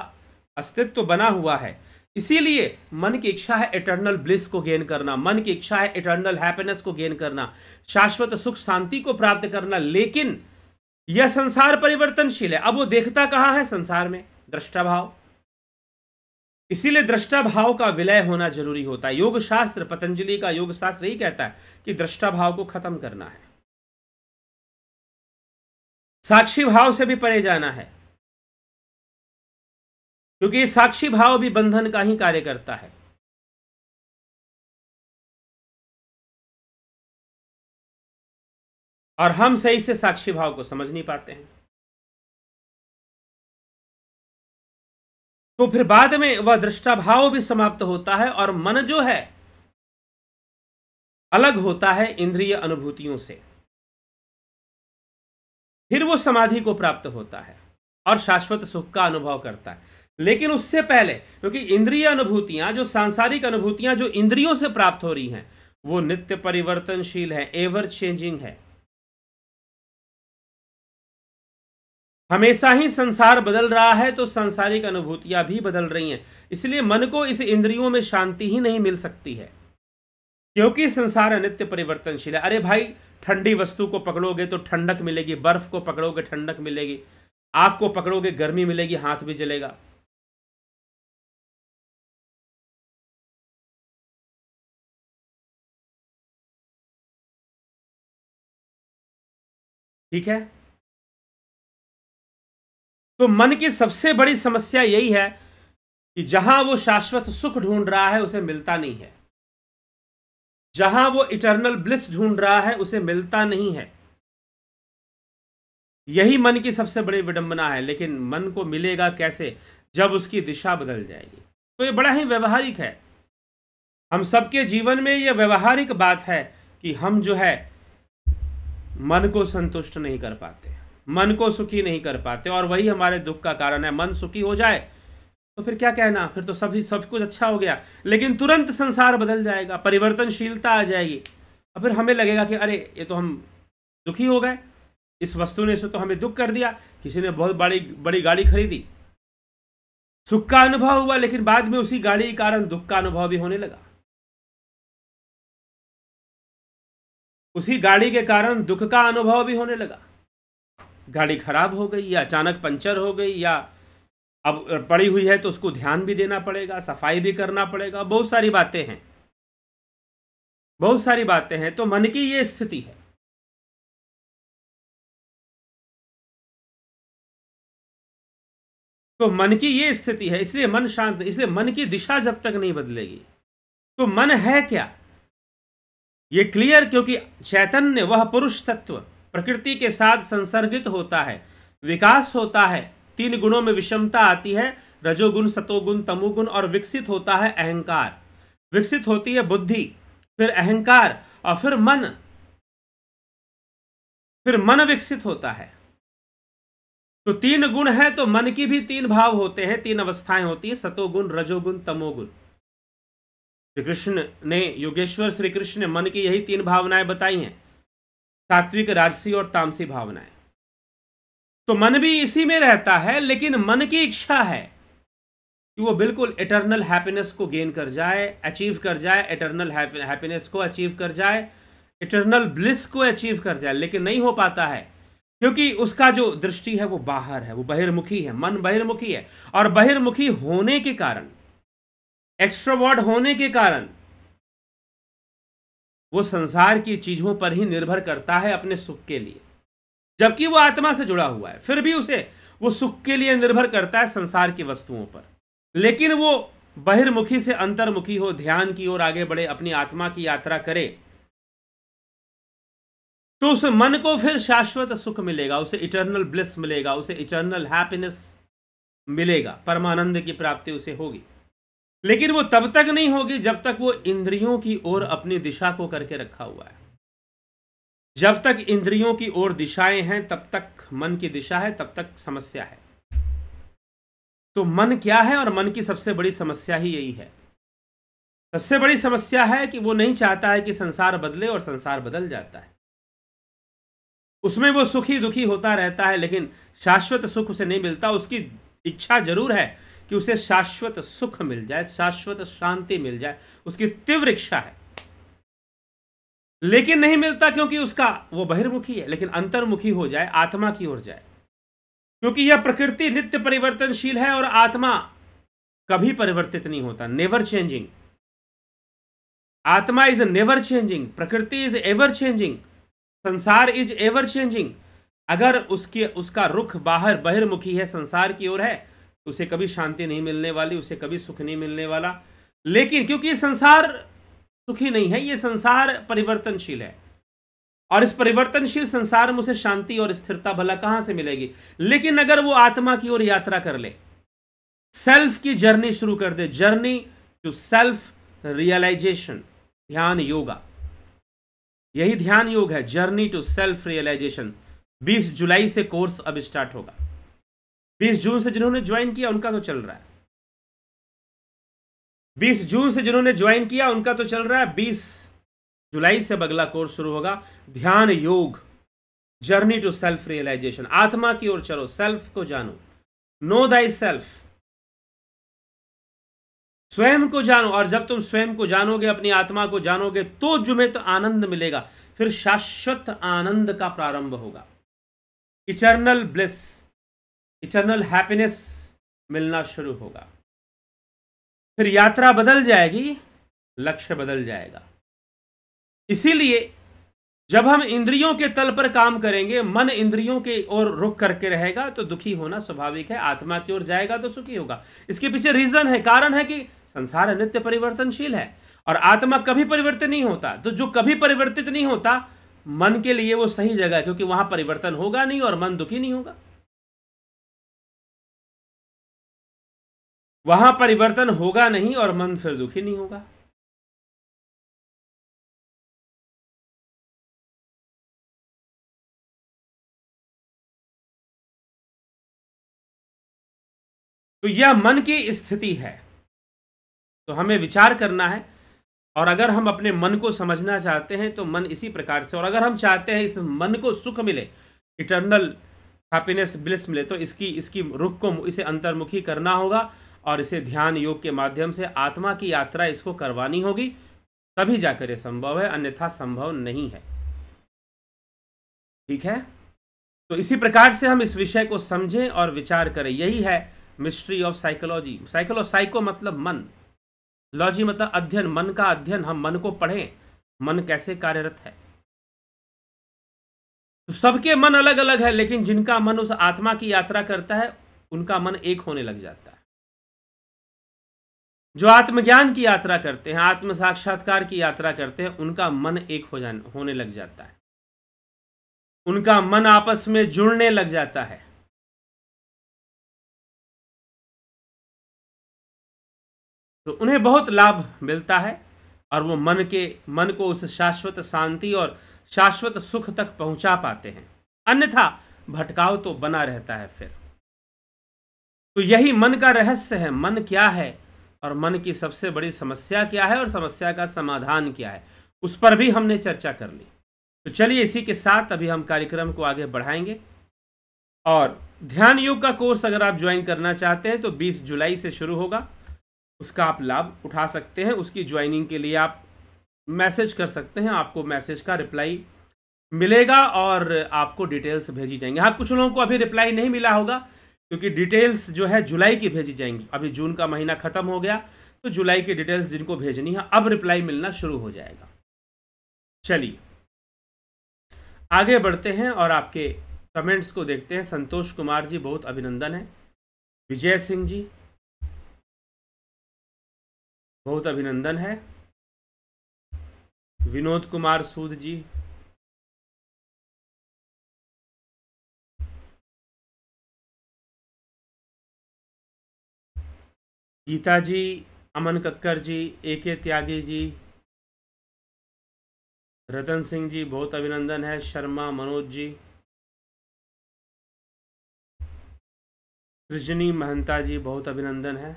अस्तित्व बना हुआ है। इसीलिए मन की इच्छा है इटर्नल ब्लिस को गेन करना, मन की इच्छा है इटर्नल हैप्पीनेस को गेन करना, शाश्वत सुख शांति को प्राप्त करना। लेकिन यह संसार परिवर्तनशील है। अब वो देखता कहां है? संसार में, दृष्टा भाव। इसीलिए दृष्टा भाव का विलय होना जरूरी होता है। योग शास्त्र, पतंजलि का योग शास्त्र यही कहता है कि दृष्टा भाव को खत्म करना है, साक्षी भाव से भी परे जाना है, क्योंकि साक्षी भाव भी बंधन का ही कार्य करता है। और हम सही से साक्षी भाव को समझ नहीं पाते हैं। तो फिर बाद में वह दृष्टा भाव भी समाप्त होता है और मन जो है अलग होता है इंद्रिय अनुभूतियों से, फिर वो समाधि को प्राप्त होता है और शाश्वत सुख का अनुभव करता है। लेकिन उससे पहले, क्योंकि इंद्रिय अनुभूतियां, जो सांसारिक अनुभूतियां जो इंद्रियों से प्राप्त हो रही हैं, वो नित्य परिवर्तनशील है, एवर चेंजिंग है। हमेशा ही संसार बदल रहा है, तो सांसारिक अनुभूतियां भी बदल रही हैं। इसलिए मन को इस इंद्रियों में शांति ही नहीं मिल सकती है, क्योंकि संसार अनित्य परिवर्तनशील है। अरे भाई, ठंडी वस्तु को पकड़ोगे तो ठंडक मिलेगी, बर्फ को पकड़ोगे ठंडक मिलेगी, आग को पकड़ोगे गर्मी मिलेगी, हाथ भी जलेगा। ठीक है, तो मन की सबसे बड़ी समस्या यही है कि जहां वो शाश्वत सुख ढूंढ रहा है उसे मिलता नहीं है, जहां वो इटर्नल ब्लिस ढूंढ रहा है उसे मिलता नहीं है। यही मन की सबसे बड़ी विडंबना है। लेकिन मन को मिलेगा कैसे? जब उसकी दिशा बदल जाएगी। तो ये बड़ा ही व्यवहारिक है, हम सबके जीवन में ये व्यवहारिक बात है कि हम जो है मन को संतुष्ट नहीं कर पाते, मन को सुखी नहीं कर पाते, और वही हमारे दुख का कारण है। मन सुखी हो जाए तो फिर क्या कहना, फिर तो सब कुछ अच्छा हो गया। लेकिन तुरंत संसार बदल जाएगा, परिवर्तनशीलता आ जाएगी, और फिर हमें लगेगा कि अरे ये तो हम दुखी हो गए, इस वस्तु ने तो हमें दुख कर दिया। किसी ने बहुत बड़ी बड़ी गाड़ी खरीदी, सुख का अनुभव हुआ, लेकिन बाद में उसी गाड़ी के कारण दुख का अनुभव भी होने लगा। उसी गाड़ी के कारण दुख का अनुभव भी होने लगा। गाड़ी खराब हो गई, या अचानक पंचर हो गई, या अब पड़ी हुई है तो उसको ध्यान भी देना पड़ेगा, सफाई भी करना पड़ेगा, बहुत सारी बातें हैं, बहुत सारी बातें हैं। तो मन की ये स्थिति है। तो मन की ये स्थिति है, इसलिए मन शांत, इसलिए मन की दिशा जब तक नहीं बदलेगी। तो मन है क्या ये क्लियर, क्योंकि चैतन्य वह पुरुष तत्व प्रकृति के साथ संसर्गित होता है, विकास होता है, 3 गुणों में विषमता आती है, रजोगुण, सतोगुण, तमोगुण, और विकसित होता है अहंकार, विकसित होती है बुद्धि, फिर अहंकार, और फिर मन विकसित होता है। तो 3 गुण है, तो मन की भी 3 भाव होते हैं, 3 अवस्थाएं होती है, सतोगुण, रजोगुण, तमोगुण। श्री कृष्ण ने, योगेश्वर श्री कृष्ण ने मन की यही 3 भावनाएं बताई हैं, सात्विक, राजसी और तामसी भावनाएं। तो मन भी इसी में रहता है, लेकिन मन की इच्छा है कि वो बिल्कुल इटर्नल हैप्पीनेस को गेन कर जाए, अचीव कर जाए, इटर्नल हैप्पीनेस को अचीव कर जाए, इटर्नल ब्लिस को अचीव कर जाए। लेकिन नहीं हो पाता है, क्योंकि उसका जो दृष्टि है वो बाहर है, वो बहिर्मुखी है, मन बहिर्मुखी है। और बहिर्मुखी होने के कारण, एक्स्ट्रोवर्ट होने के कारण, वो संसार की चीजों पर ही निर्भर करता है अपने सुख के लिए, जबकि वो आत्मा से जुड़ा हुआ है, फिर भी उसे वो सुख के लिए निर्भर करता है संसार की वस्तुओं पर। लेकिन वो बहिर्मुखी से अंतर्मुखी हो, ध्यान की ओर आगे बढ़े, अपनी आत्मा की यात्रा करे, तो उस मन को फिर शाश्वत सुख मिलेगा, उसे इटर्नल ब्लिस मिलेगा, उसे इटर्नल हैप्पीनेस मिलेगा, परमानंद की प्राप्ति उसे होगी। लेकिन वो तब तक नहीं होगी जब तक वो इंद्रियों की ओर अपनी दिशा को करके रखा हुआ है। जब तक इंद्रियों की ओर दिशाएं हैं तब तक मन की दिशा है, तब तक समस्या है। तो मन क्या है, और मन की सबसे बड़ी समस्या ही यही है। सबसे बड़ी समस्या है कि वो नहीं चाहता है कि संसार बदले, और संसार बदल जाता है, उसमें वो सुखी दुखी होता रहता है, लेकिन शाश्वत सुख उसे नहीं मिलता। उसकी इच्छा जरूर है कि उसे शाश्वत सुख मिल जाए, शाश्वत शांति मिल जाए, उसकी तीव्र इच्छा है, लेकिन नहीं मिलता, क्योंकि उसका वो बहिर्मुखी है। लेकिन अंतर्मुखी हो जाए, आत्मा की ओर जाए, क्योंकि यह प्रकृति नित्य परिवर्तनशील है और आत्मा कभी परिवर्तित नहीं होता, नेवर चेंजिंग। आत्मा इज नेवर चेंजिंग, प्रकृति इज एवर चेंजिंग, संसार इज एवर चेंजिंग। अगर उसका रुख बाहर बहिर्मुखी है, संसार की ओर है, तो उसे कभी शांति नहीं मिलने वाली, उसे कभी सुख नहीं मिलने वाला। लेकिन क्योंकि ये संसार सुखी नहीं है, ये संसार परिवर्तनशील है, और इस परिवर्तनशील संसार में उसे शांति और स्थिरता भला कहां से मिलेगी। लेकिन अगर वो आत्मा की ओर यात्रा कर ले, सेल्फ की जर्नी शुरू कर दे, जर्नी टू सेल्फ रियलाइजेशन, ध्यान योगा, यही ध्यान योग है, जर्नी टू सेल्फ रियलाइजेशन। 20 जुलाई से कोर्स अब स्टार्ट होगा। 20 जून से जिन्होंने ज्वाइन किया उनका तो चल रहा है। 20 जून से जिन्होंने ज्वाइन किया उनका तो चल रहा है। 20 जुलाई से अगला कोर्स शुरू होगा, ध्यान योग, जर्नी टू सेल्फ रियलाइजेशन। आत्मा की ओर चलो, सेल्फ को जानो, नो दाई सेल्फ, स्वयं को जानो। और जब तुम स्वयं को जानोगे, अपनी आत्मा को जानोगे, तो तुम्हें तो आनंद मिलेगा, फिर शाश्वत आनंद का प्रारंभ होगा। इटर्नल ब्लिस, इटर्नल हैप्पीनेस मिलना शुरू होगा। फिर यात्रा बदल जाएगी, लक्ष्य बदल जाएगा। इसीलिए जब हम इंद्रियों के तल पर काम करेंगे, मन इंद्रियों के ओर रुख करके रहेगा, तो दुखी होना स्वाभाविक है। आत्मा की ओर जाएगा तो सुखी होगा। इसके पीछे रीजन है, कारण है कि संसार नित्य परिवर्तनशील है और आत्मा कभी परिवर्तित नहीं होता। तो जो कभी परिवर्तित नहीं होता, मन के लिए वो सही जगह है, क्योंकि वहां परिवर्तन होगा नहीं और मन दुखी नहीं होगा। वहां परिवर्तन होगा नहीं और मन फिर दुखी नहीं होगा। तो यह मन की स्थिति है, तो हमें विचार करना है। और अगर हम अपने मन को समझना चाहते हैं तो मन इसी प्रकार से, और अगर हम चाहते हैं इस मन को सुख मिले, इटर्नल हैप्पीनेस, ब्लिस मिले, तो इसकी रुख को, इसे अंतर्मुखी करना होगा और इसे ध्यान योग के माध्यम से आत्मा की यात्रा इसको करवानी होगी, तभी जाकर यह संभव है, अन्यथा संभव नहीं है। ठीक है, तो इसी प्रकार से हम इस विषय को समझें और विचार करें। यही है मिस्ट्री ऑफ साइकोलॉजी। साइको मतलब मन, लॉजी मतलब अध्ययन, मन का अध्ययन। हम मन को पढ़ें, मन कैसे कार्यरत है। तो सबके मन अलग अलग है, लेकिन जिनका मन उस आत्मा की यात्रा करता है, उनका मन एक होने लग जाता है। जो आत्मज्ञान की यात्रा करते हैं, आत्म साक्षात्कार की यात्रा करते हैं, उनका मन एक होने लग जाता है। उनका मन आपस में जुड़ने लग जाता है। तो उन्हें बहुत लाभ मिलता है और वो मन को उस शाश्वत शांति और शाश्वत सुख तक पहुंचा पाते हैं। अन्यथा भटकाव तो बना रहता है फिर। तो यही मन का रहस्य है, मन क्या है और मन की सबसे बड़ी समस्या क्या है और समस्या का समाधान क्या है, उस पर भी हमने चर्चा कर ली। तो चलिए इसी के साथ अभी हम कार्यक्रम को आगे बढ़ाएंगे। और ध्यान योग का कोर्स अगर आप ज्वाइन करना चाहते हैं तो 20 जुलाई से शुरू होगा, उसका आप लाभ उठा सकते हैं। उसकी ज्वाइनिंग के लिए आप मैसेज कर सकते हैं, आपको मैसेज का रिप्लाई मिलेगा और आपको डिटेल्स भेजी जाएंगी। हाँ, कुछ लोगों को अभी रिप्लाई नहीं मिला होगा क्योंकि डिटेल्स जो है जुलाई की भेजी जाएंगी। अभी जून का महीना खत्म हो गया, तो जुलाई की डिटेल्स जिनको भेजनी है अब रिप्लाई मिलना शुरू हो जाएगा। चलिए आगे बढ़ते हैं और आपके कमेंट्स को देखते हैं। संतोष कुमार जी, बहुत अभिनंदन है। विजय सिंह जी, बहुत अभिनंदन है। विनोद कुमार सूद जी, गीता जी, अमन कक्कर जी, एके त्यागी जी, रतन सिंह जी, बहुत अभिनंदन है। शर्मा मनोज जी, सृजनी महंता जी, बहुत अभिनंदन है।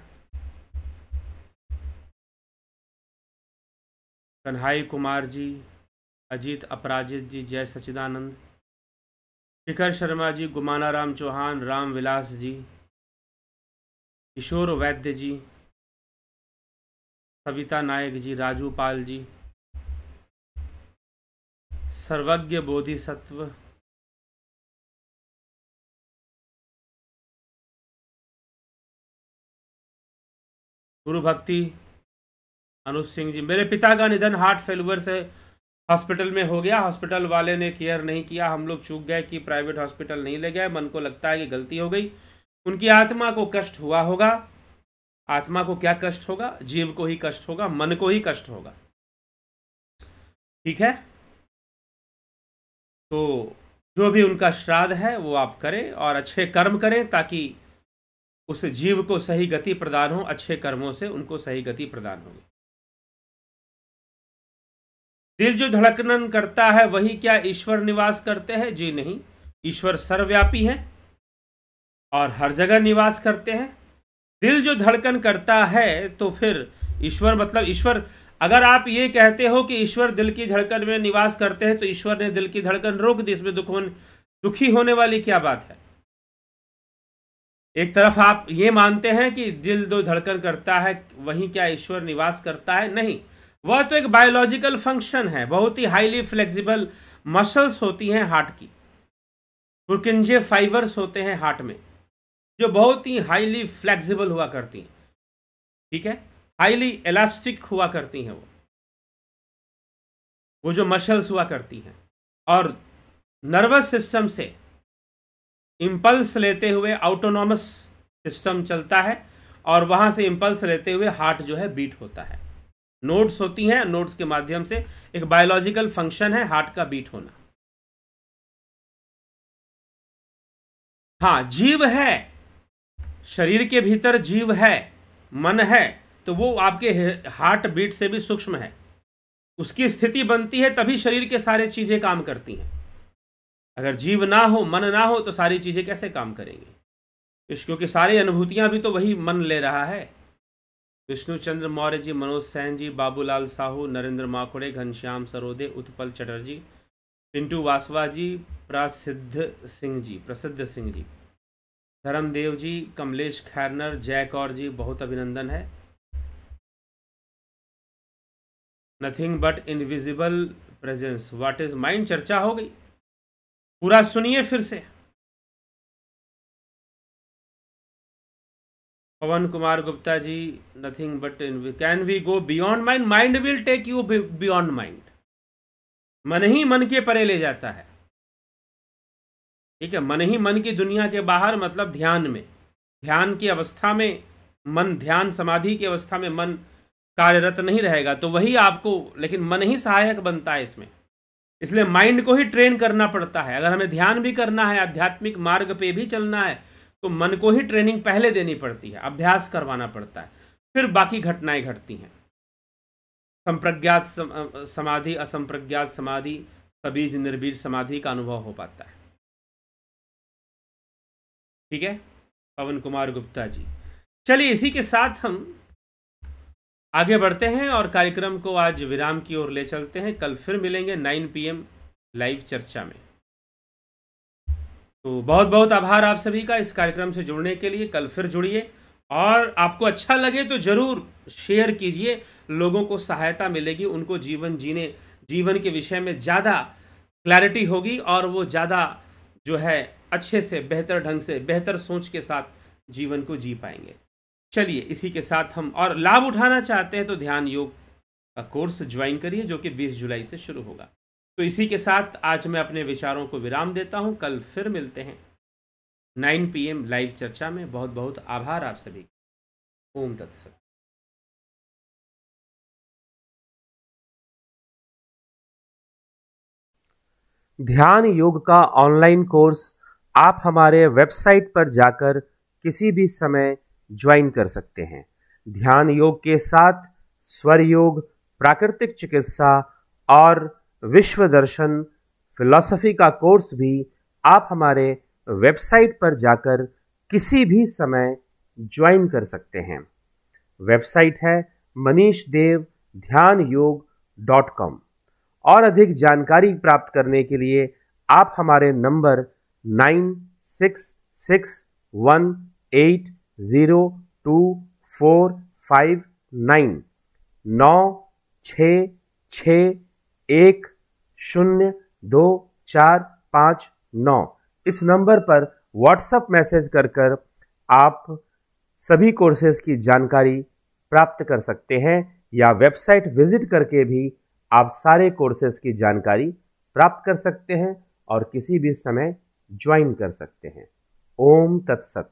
कन्हाई कुमार जी, अजीत अपराजित जी, जय सच्चिदानंद। शिखर शर्मा जी, गुमाना राम चौहान, राम विलास जी, किशोर वैद्य जी, सविता नायक जी, राजू पाल जी, सर्वज्ञ बोधिसत्व, गुरु भक्ति, अनुज सिंह जी। मेरे पिता का निधन हार्ट फेल्यूर से हॉस्पिटल में हो गया। हॉस्पिटल वाले ने केयर नहीं किया, हम लोग चूक गए कि प्राइवेट हॉस्पिटल नहीं ले गए। मन को लगता है कि गलती हो गई। उनकी आत्मा को कष्ट हुआ होगा। आत्मा को क्या कष्ट होगा? जीव को ही कष्ट होगा, मन को ही कष्ट होगा। ठीक है, तो जो भी उनका श्राद्ध है वो आप करें और अच्छे कर्म करें ताकि उस जीव को सही गति प्रदान हो। अच्छे कर्मों से उनको सही गति प्रदान होगी। दिल जो धड़कन करता है वही क्या ईश्वर निवास करते हैं? जी नहीं, ईश्वर सर्वव्यापी हैं और हर जगह निवास करते हैं। दिल जो धड़कन करता है तो फिर ईश्वर मतलब ईश्वर, अगर आप ये कहते हो कि ईश्वर दिल की धड़कन में निवास करते हैं तो ईश्वर ने दिल की धड़कन रोक दी, इसमें दुखी होने वाली क्या बात है? एक तरफ आप ये मानते हैं कि दिल जो धड़कन करता है वहीं क्या ईश्वर निवास करता है? नहीं, वह तो एक बायोलॉजिकल फंक्शन है। बहुत ही हाईली फ्लेक्सिबल मसल्स होती हैं हार्ट की, पुरकिंजे फाइबर्स होते हैं हार्ट में जो बहुत ही हाईली फ्लेक्सिबल हुआ करती हैं, ठीक है, हाईली इलास्टिक हुआ करती हैं वो जो मसल्स हुआ करती हैं, और नर्वस सिस्टम से इम्पल्स लेते हुए ऑटोनॉमस सिस्टम चलता है और वहाँ से इम्पल्स लेते हुए हार्ट जो है बीट होता है। नोड्स होती हैं, नोड्स के माध्यम से एक बायोलॉजिकल फंक्शन है हार्ट का बीट होना। हाँ, जीव है, शरीर के भीतर जीव है, मन है, तो वो आपके हार्ट बीट से भी सूक्ष्म है। उसकी स्थिति बनती है तभी शरीर के सारे चीज़ें काम करती हैं। अगर जीव ना हो, मन ना हो, तो सारी चीज़ें कैसे काम करेंगी? क्योंकि सारी अनुभूतियां भी तो वही मन ले रहा है। विष्णुचंद्र मौर्य जी, मनोज सैन जी, बाबूलाल साहू, नरेंद्र माकुड़े, घनश्याम सरोदे, उत्पल चटर्जी, पिंटू वासवा जी, प्रसिद्ध सिंह जी, धर्मदेव जी, कमलेश खैरनर, जय कौर जी, बहुत अभिनंदन है। Nothing but invisible presence, what is mind, चर्चा हो गई, पूरा सुनिए फिर से। Pavan Kumar Gupta ji, nothing but can we go beyond mind? Mind will take you beyond mind. मन ही मन के परे ले जाता है, ठीक है। मन ही मन की दुनिया के बाहर, मतलब ध्यान में, ध्यान की अवस्था में मन, ध्यान समाधि की अवस्था में मन कार्यरत नहीं रहेगा, तो वही आपको, लेकिन मन ही सहायक बनता है इसमें। इसलिए माइंड को ही ट्रेन करना पड़ता है। अगर हमें ध्यान भी करना है, आध्यात्मिक मार्ग पे भी चलना है, तो मन को ही ट्रेनिंग पहले देनी पड़ती है, अभ्यास करवाना पड़ता है, फिर बाकी घटनाएं घटती हैं। संप्रज्ञात समाधि, असंप्रज्ञात समाधि, सबीज निर्बीज समाधि का अनुभव हो पाता है, ठीक है। पवन कुमार गुप्ता जी, चलिए इसी के साथ हम आगे बढ़ते हैं और कार्यक्रम को आज विराम की ओर ले चलते हैं। कल फिर मिलेंगे 9 PM लाइव चर्चा में। तो बहुत बहुत आभार आप सभी का इस कार्यक्रम से जुड़ने के लिए। कल फिर जुड़िए, और आपको अच्छा लगे तो जरूर शेयर कीजिए, लोगों को सहायता मिलेगी, उनको जीवन के विषय में ज़्यादा क्लैरिटी होगी और वो ज़्यादा जो है अच्छे से, बेहतर ढंग से, बेहतर सोच के साथ जीवन को जी पाएंगे। चलिए इसी के साथ हम, और लाभ उठाना चाहते हैं तो ध्यान योग का कोर्स ज्वाइन करिए जो कि 20 जुलाई से शुरू होगा। तो इसी के साथ आज मैं अपने विचारों को विराम देता हूं। कल फिर मिलते हैं 9 PM लाइव चर्चा में। बहुत बहुत आभार आप सभी। ओम तत्सत। ध्यान योग का ऑनलाइन कोर्स आप हमारे वेबसाइट पर जाकर किसी भी समय ज्वाइन कर सकते हैं। ध्यान योग के साथ स्वर योग, प्राकृतिक चिकित्सा और विश्व दर्शन फिलॉसफी का कोर्स भी आप हमारे वेबसाइट पर जाकर किसी भी समय ज्वाइन कर सकते हैं। वेबसाइट है manishdev.dhyanयोग.com। और अधिक जानकारी प्राप्त करने के लिए आप हमारे नंबर 9661802459 9661202459 इस नंबर पर व्हाट्सएप मैसेज कर आप सभी कोर्सेज की जानकारी प्राप्त कर सकते हैं, या वेबसाइट विजिट करके भी आप सारे कोर्सेज की जानकारी प्राप्त कर सकते हैं और किसी भी समय ज्वाइन कर सकते हैं। ओम तत्सत।